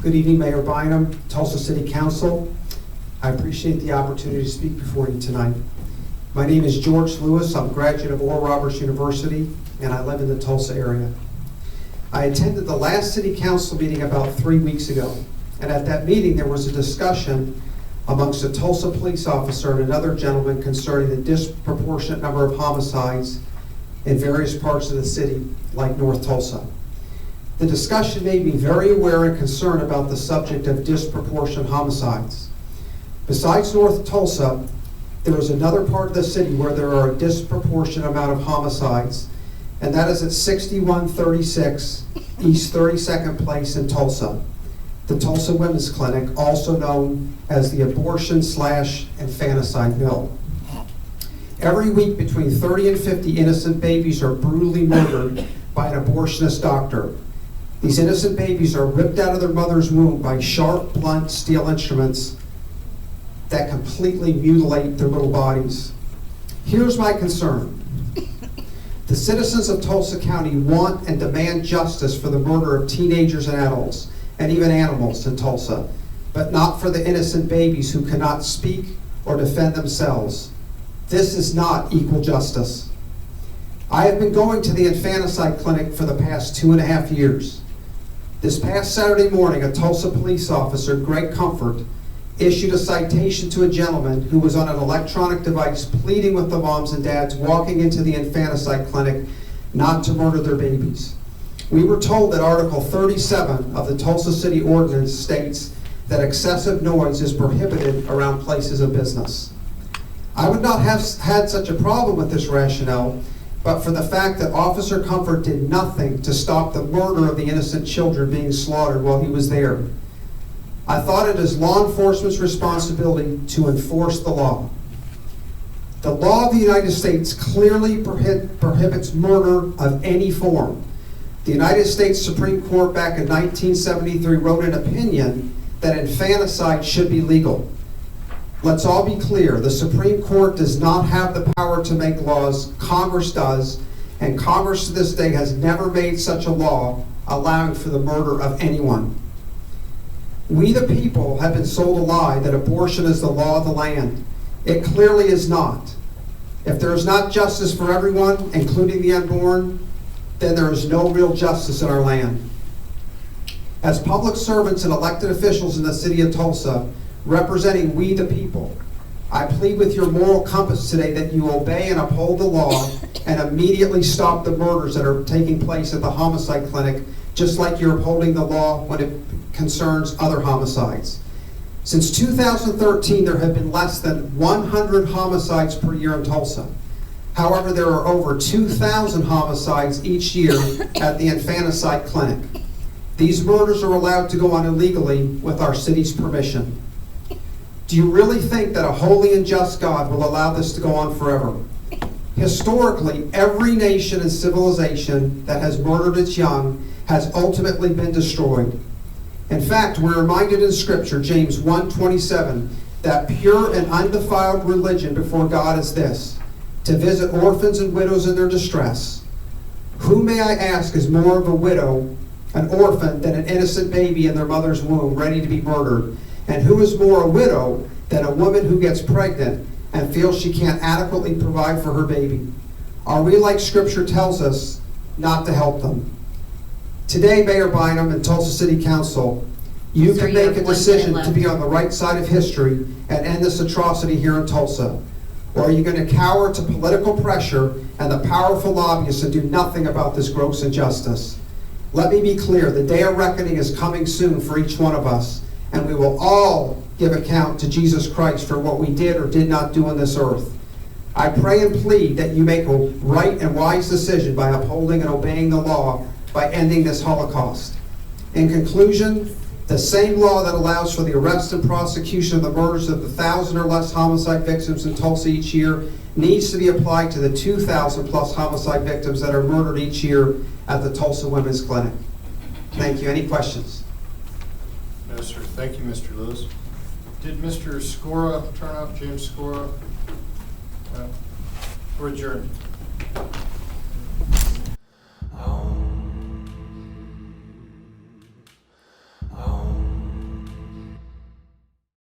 Good evening, Mayor Bynum, Tulsa City Council. I appreciate the opportunity to speak before you tonight. My name is George Lewis. I'm a graduate of Oral Roberts University, and I live in the Tulsa area. I attended the last City Council meeting about 3 weeks ago, and at that meeting there was a discussion amongst a Tulsa police officer and another gentleman concerning the disproportionate number of homicides in various parts of the city, like North Tulsa. The discussion made me very aware and concerned about the subject of disproportionate homicides. Besides North Tulsa, there is another part of the city where there are a disproportionate amount of homicides, and that is at 6136 East 32nd Place in Tulsa, the Tulsa Women's Clinic, also known as the abortion/infanticide mill. Every week, between 30 and 50 innocent babies are brutally murdered by an abortionist doctor. These innocent babies are ripped out of their mother's womb by sharp, blunt steel instruments that completely mutilate their little bodies. Here's my concern. The citizens of Tulsa County want and demand justice for the murder of teenagers and adults, and even animals in Tulsa, but not for the innocent babies who cannot speak or defend themselves. This is not equal justice. I have been going to the infanticide clinic for the past 2.5 years. This past Saturday morning, a Tulsa police officer, Greg Comfort, issued a citation to a gentleman who was on an electronic device pleading with the moms and dads walking into the infanticide clinic not to murder their babies. We were told that Article 37 of the Tulsa City Ordinance states that excessive noise is prohibited around places of business. I would not have had such a problem with this rationale, but for the fact that Officer Comfort did nothing to stop the murder of the innocent children being slaughtered while he was there. I thought it is law enforcement's responsibility to enforce the law. The law of the United States clearly prohibits murder of any form. The United States Supreme Court back in 1973 wrote an opinion that infanticide should be legal. Let's all be clear, the Supreme Court does not have the power to make laws, Congress does, and Congress to this day has never made such a law allowing for the murder of anyone. We the people have been sold a lie that abortion is the law of the land. It clearly is not. If there is not justice for everyone, including the unborn, then there is no real justice in our land. As public servants and elected officials in the city of Tulsa, representing we the people, I plead with your moral compass today that you obey and uphold the law and immediately stop the murders that are taking place at the homicide clinic, just like you're upholding the law when it concerns other homicides. Since 2013, there have been less than 100 homicides per year in Tulsa. However, there are over 2,000 homicides each year at the infanticide clinic. These murders are allowed to go on illegally with our city's permission. Do you really think that a holy and just God will allow this to go on forever? Historically, every nation and civilization that has murdered its young has ultimately been destroyed. In fact, we're reminded in Scripture, James 1:27, that pure and undefiled religion before God is this, to visit orphans and widows in their distress. Who, may I ask, is more of a widow, an orphan, than an innocent baby in their mother's womb ready to be murdered? And who is more a widow than a woman who gets pregnant and feels she can't adequately provide for her baby? Are we, like Scripture tells us, not to help them? Today, Mayor Bynum and Tulsa City Council, you can make a decision to be on the right side of history and end this atrocity here in Tulsa. Or are you going to cower to political pressure and the powerful lobbyists and do nothing about this gross injustice? Let me be clear, the day of reckoning is coming soon for each one of us, and we will all give account to Jesus Christ for what we did or did not do on this earth. I pray and plead that you make a right and wise decision by upholding and obeying the law by ending this Holocaust. In conclusion, the same law that allows for the arrest and prosecution of the murders of the 1,000 or less homicide victims in Tulsa each year needs to be applied to the 2,000 plus homicide victims that are murdered each year at the Tulsa Women's Clinic. Thank you. Any questions? No, sir. Thank you, Mr. Lewis. Did Mr. Scora turn up, James Scora? We're adjourned.